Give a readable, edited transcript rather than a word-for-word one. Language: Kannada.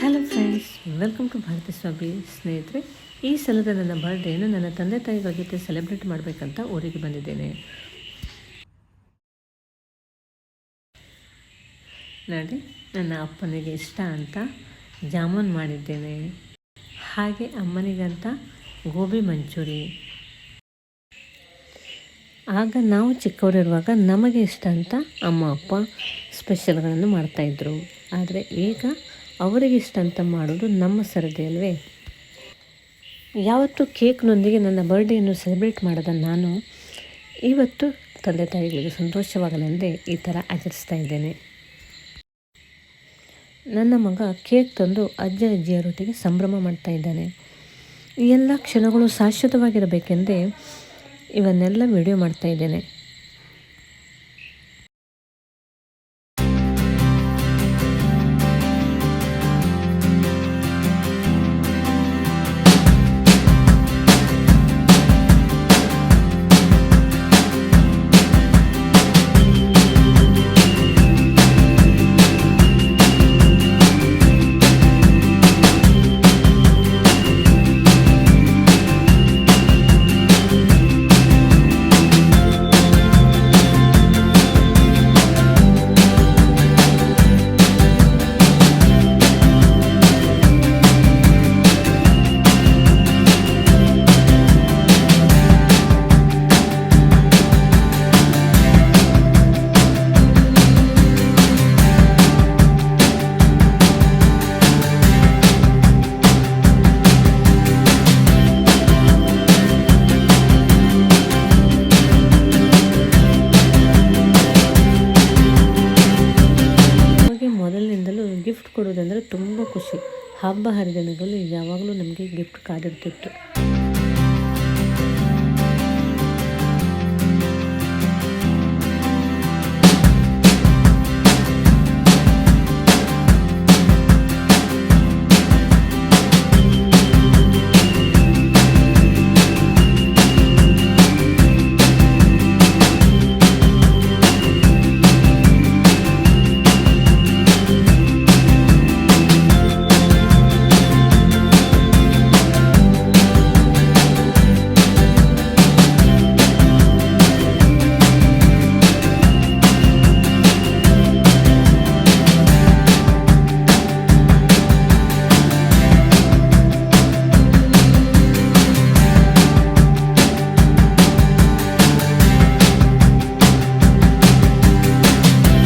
Hello friends, welcome to Bharathi Swami. ಸ್ನೇಹಿತರೆ, ಈ ಸಲದ ನನ್ನ ಬರ್ಡೇನು ನನ್ನ ತಂದೆ ತಾಯಿಗಳ ಜೊತೆ ಸೆಲೆಬ್ರೇಟ್ ಮಾಡಬೇಕಂತ ಊರಿಗೆ ಬಂದಿದ್ದೇನೆ. ನೋಡಿ, ನನ್ನ ಅಪ್ಪನಿಗೆ ಇಷ್ಟ ಅಂತ ಜಾಮೂನ್ ಮಾಡಿದ್ದೇನೆ. ಹಾಗೆ ಅಮ್ಮನಿಗಂತ ಗೋಬಿ ಮಂಚೂರಿ. ಆಗ ನಾವು ಚಿಕ್ಕವರಿರುವಾಗ ನಮಗೆ ಇಷ್ಟ ಅಂತ ಅಮ್ಮ ಅಪ್ಪ ಸ್ಪೆಷಲ್ಗಳನ್ನು ಮಾಡ್ತಾಯಿದ್ರು. ಆದರೆ ಈಗ ಅವರಿಗೆ ಇಷ್ಟ ಅಂತ ಮಾಡೋದು ನಮ್ಮ ಸರದಿ ಅಲ್ವೇ. ಯಾವತ್ತೂ ಕೇಕ್ನೊಂದಿಗೆ ನನ್ನ ಬರ್ಡೇಯನ್ನು ಸೆಲೆಬ್ರೇಟ್ ಮಾಡದ ನಾನು ಇವತ್ತು ತಂದೆ ತಾಯಿಗಳಿಗೆ ಸಂತೋಷವಾಗಲೆಂದೇ ಈ ಥರ ಆಚರಿಸ್ತಾ ಇದ್ದೇನೆ. ನನ್ನ ಮಗ ಕೇಕ್ ತಂದು ಅಜ್ಜ ಅಜ್ಜಿಯರೊಟ್ಟಿಗೆ ಸಂಭ್ರಮ ಮಾಡ್ತಾ ಇದ್ದಾನೆ. ಈ ಎಲ್ಲ ಕ್ಷಣಗಳು ಶಾಶ್ವತವಾಗಿರಬೇಕೆಂದೇ ಇವನ್ನೆಲ್ಲ ವಿಡಿಯೋ ಮಾಡ್ತಾ ಇದ್ದೇನೆ. ಗಿಫ್ಟ್ ಕೊಡೋದಂದರೆ ತುಂಬ ಖುಷಿ. ಹಬ್ಬ ಹರಿದಿನಗಳು ಯಾವಾಗಲೂ ನಮಗೆ ಗಿಫ್ಟ್ ಕಾದಿರ್ತಿತ್ತು.